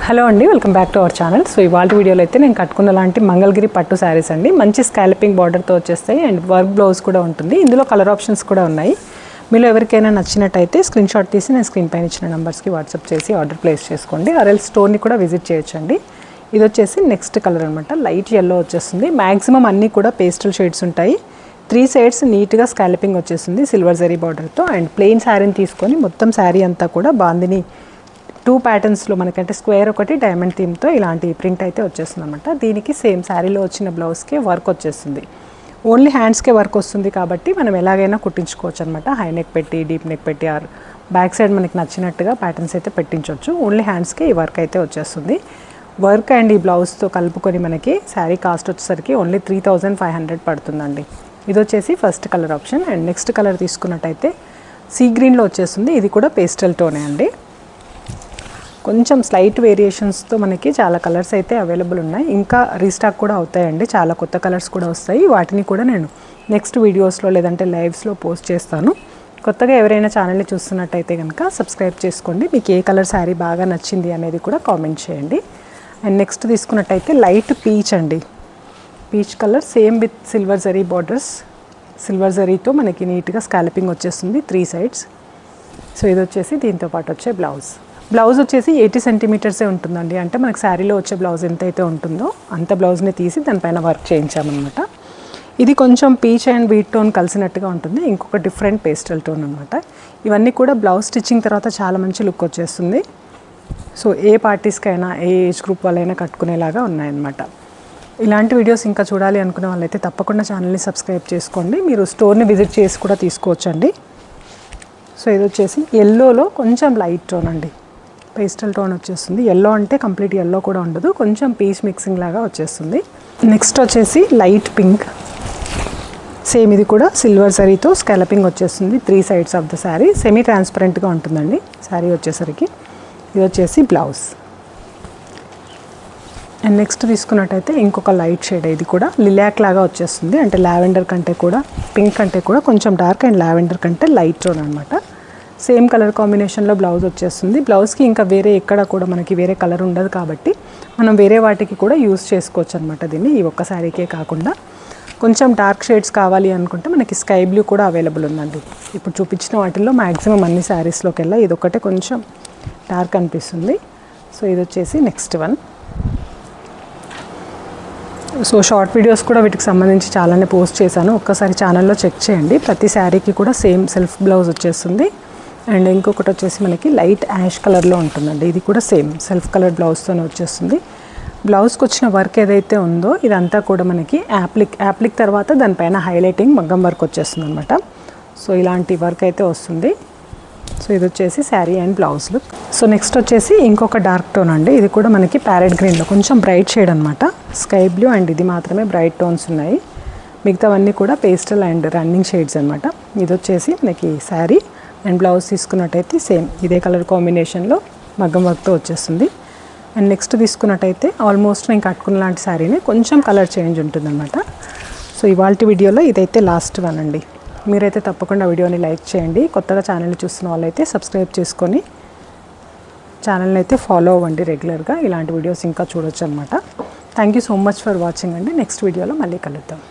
Hello అండి, welcome back to our channel. So ఇవాళ వీడియోలో అయితే నేను కట్టుకున్న లాంటి మంగళగిరి పట్టు శారీస్ అండి. మంచి స్కాల్పింగ్ బార్డర్తో వచ్చేస్తాయి అండ్ వర్క్ బ్లౌజ్ కూడా ఉంటుంది. ఇందులో కలర్ ఆప్షన్స్ కూడా ఉన్నాయి. మీలో ఎవరికైనా నచ్చినట్టయితే స్క్రీన్ షాట్ తీసి నేను స్క్రీన్ పైన ఇచ్చిన నెంబర్స్కి వాట్సాప్ చేసి ఆర్డర్ ప్లేస్ చేసుకోండి. ఆర్ఎల్ స్టోర్ని కూడా విజిట్ చేయొచ్చండి. ఇది వచ్చేసి నెక్స్ట్ కలర్ అనమాట. లైట్ ఎల్లో వచ్చేస్తుంది. మ్యాక్సిమం అన్నీ కూడా పేస్టల్ షేడ్స్ ఉంటాయి. 3 సైడ్స్ నీట్గా స్కాల్పింగ్ వచ్చేస్తుంది సిల్వర్ జరీ బార్డర్తో. అండ్ ప్లెయిన్ శారీని తీసుకొని మొత్తం శారీ అంతా కూడా బాందిని 2 ప్యాటర్న్స్లో మనకంటే స్క్వేర్ ఒకటి డైమండ్ థీమ్తో ఇలాంటి ప్రింట్ అయితే వచ్చేస్తుంది అనమాట. దీనికి సేమ్ శారీలో వచ్చిన బ్లౌజ్కే వర్క్ వచ్చేస్తుంది. ఓన్లీ హ్యాండ్స్కే వర్క్ వస్తుంది కాబట్టి మనం ఎలాగైనా కుట్టించుకోవచ్చు అనమాట. హై నెక్ పెట్టి, డీప్ నెక్ పెట్టి, ఆర్ బ్యాక్ సైడ్ మనకి నచ్చినట్టుగా ప్యాటర్న్స్ అయితే పెట్టించవచ్చు. ఓన్లీ హ్యాండ్స్కే ఈ వర్క్ అయితే వచ్చేస్తుంది. వర్క్ అండ్ ఈ బ్లౌజ్తో కలుపుకొని మనకి శారీ కాస్ట్ వచ్చేసరికి ఓన్లీ 3500 పడుతుందండి. ఇది వచ్చేసి first colour option. And next colour తీసుకున్నట్టయితే సీ గ్రీన్లో వచ్చేస్తుంది. ఇది కూడా పేస్టల్ టోనే అండి. కొంచెం స్లైట్ వేరియేషన్స్తో మనకి చాలా కలర్స్ అయితే అవైలబుల్ ఉన్నాయి. ఇంకా రీస్టాక్ కూడా అవుతాయండి. చాలా కొత్త కలర్స్ కూడా వస్తాయి. వాటిని కూడా నేను నెక్స్ట్ వీడియోస్లో లేదంటే లైవ్స్లో పోస్ట్ చేస్తాను. కొత్తగా ఎవరైనా ఛానల్ని చూస్తున్నట్టయితే కనుక సబ్స్క్రైబ్ చేసుకోండి. మీకు ఏ కలర్ శారీ బాగా నచ్చింది అనేది కూడా కామెంట్ చేయండి. అండ్ నెక్స్ట్ తీసుకున్నట్టయితే లైట్ పీచ్ అండి. Peach colour same with silver zari borders. Silver జరీతో మనకి నీట్గా స్కాల్పింగ్ వచ్చేస్తుంది 3 సైడ్స్. సో ఇది వచ్చేసి దీంతో పాటు వచ్చే బ్లౌజ్. బ్లౌజ్ వచ్చేసి 80 సెంటీమీటర్సే ఉంటుందండి. అంటే మనకి శారీలో వచ్చే బ్లౌజ్ ఎంతైతే ఉంటుందో అంత బ్లౌజ్ని తీసి దానిపైన వర్క్ చేయించామన్నమాట. ఇది కొంచెం పీచ్ అండ్ వీట్ టోన్ కలిసినట్టుగా ఉంటుంది. ఇంకొక డిఫరెంట్ పేస్టల్ టోన్ అనమాట. ఇవన్నీ కూడా బ్లౌజ్ స్టిచ్చింగ్ తర్వాత చాలా మంచి లుక్ వచ్చేస్తుంది. సో ఏ పార్టీస్కైనా ఏ ఏజ్ గ్రూప్ వాళ్ళైనా కట్టుకునేలాగా ఉన్నాయన్నమాట. ఇలాంటి వీడియోస్ ఇంకా చూడాలి అనుకునే వాళ్ళైతే తప్పకుండా ఛానల్ని సబ్స్క్రైబ్ చేసుకోండి. మీరు స్టోర్ని విజిట్ చేసి కూడా తీసుకోవచ్చండి. సో ఇది వచ్చేసి ఎల్లోలో కొంచెం లైట్ టోన్ అండి. పేస్టల్ టోన్ వచ్చేస్తుంది. ఎల్లో అంటే కంప్లీట్ ఎల్లో కూడా ఉండదు, కొంచెం పీచ్ మిక్సింగ్ లాగా వచ్చేస్తుంది. నెక్స్ట్ వచ్చేసి లైట్ పింక్. సేమ్ ఇది కూడా సిల్వర్ జరీతో స్కాలపింగ్ వచ్చేస్తుంది 3 sides of the sari. Semi ట్రాన్స్పరెంట్గా ఉంటుందండి శారీ వచ్చేసరికి. ఇది వచ్చేసి బ్లౌజ్. అండ్ నెక్స్ట్ తీసుకున్నట్టయితే ఇంకొక లైట్ షేడ్. ఇది కూడా లిలాక్ లాగా వచ్చేస్తుంది. అంటే లావెండర్ కంటే కూడా, పింక్ కంటే కూడా కొంచెం డార్క్ అండ్ లావెండర్ కంటే లైట్ టోన్ అనమాట. సేమ్ కలర్ కాంబినేషన్లో బ్లౌజ్ వచ్చేస్తుంది. బ్లౌజ్కి ఇంకా వేరే ఎక్కడ కూడా మనకి వేరే కలర్ ఉండదు కాబట్టి మనం వేరే వాటికి కూడా యూస్ చేసుకోవచ్చు అనమాట. దీన్ని ఈ ఒక్క శారీకే కాకుండా కొంచెం డార్క్ షేడ్స్ కావాలి అనుకుంటే మనకి స్కై బ్లూ కూడా అవైలబుల్ ఉందండి. ఇప్పుడు చూపించిన వాటిల్లో మ్యాక్సిమం అన్ని శారీస్లోకి వెళ్ళా ఇది ఒకటే కొంచెం డార్క్ అనిపిస్తుంది. సో ఇది వచ్చేసి next one. So short videos కూడా వీటికి సంబంధించి చాలానే పోస్ట్ చేశాను. ఒక్కసారి ఛానల్లో చెక్ చేయండి. ప్రతి శారీకి కూడా సేమ్ సెల్ఫ్ బ్లౌజ్ వచ్చేస్తుంది. అండ్ ఇంకొకటి వచ్చేసి మనకి లైట్ యాష్ కలర్లో ఉంటుందండి. ఇది కూడా సేమ్ సెల్ఫ్ కలర్ బ్లౌజ్తోనే వచ్చేస్తుంది. బ్లౌజ్కి వచ్చిన వర్క్ ఏదైతే ఉందో ఇదంతా కూడా మనకి యాప్లిక్ తర్వాత దానిపైన హైలైటింగ్ మగ్గం వర్క్ వచ్చేస్తుంది అనమాట. సో ఇలాంటి వర్క్ అయితే వస్తుంది. సో ఇది వచ్చేసి sari and blouse look. So next వచ్చేసి ఇంకొక డార్క్ టోన్ అండి. ఇది కూడా మనకి ప్యారెట్ గ్రీన్లో కొంచెం బ్రైట్ షేడ్ అనమాట. స్కై బ్లూ అండ్ ఇది మాత్రమే బ్రైట్ టోన్స్ ఉన్నాయి. మిగతావన్నీ కూడా పేస్టల్ అండ్ రన్నింగ్ షేడ్స్ అనమాట. ఇది వచ్చేసి మనకి శారీ అండ్ బ్లౌజ్ తీసుకున్నట్టయితే సేమ్ ఇదే కలర్ కాంబినేషన్లో మగ్గం వర్క్తో వచ్చేస్తుంది. అండ్ నెక్స్ట్ తీసుకున్నట్టయితే ఆల్మోస్ట్ నేను కట్టుకున్న లాంటి శారీనే కొంచెం కలర్ చేంజ్ ఉంటుందన్నమాట. సో ఇవాళ వీడియోలో ఇదైతే లాస్ట్ వన్ అండి. మీరైతే తప్పకుండా వీడియోని లైక్ చేయండి. కొత్తగా ఛానల్ని చూస్తున్న వాళ్ళైతే సబ్స్క్రైబ్ చేసుకొని ఛానల్ని అయితే ఫాలో అవ్వండి రెగ్యులర్గా. ఇలాంటి వీడియోస్ ఇంకా చూడొచ్చు అనమాట. Thank you so much for watching అండి. నెక్స్ట్ వీడియోలో మళ్ళీ కలుద్దాం.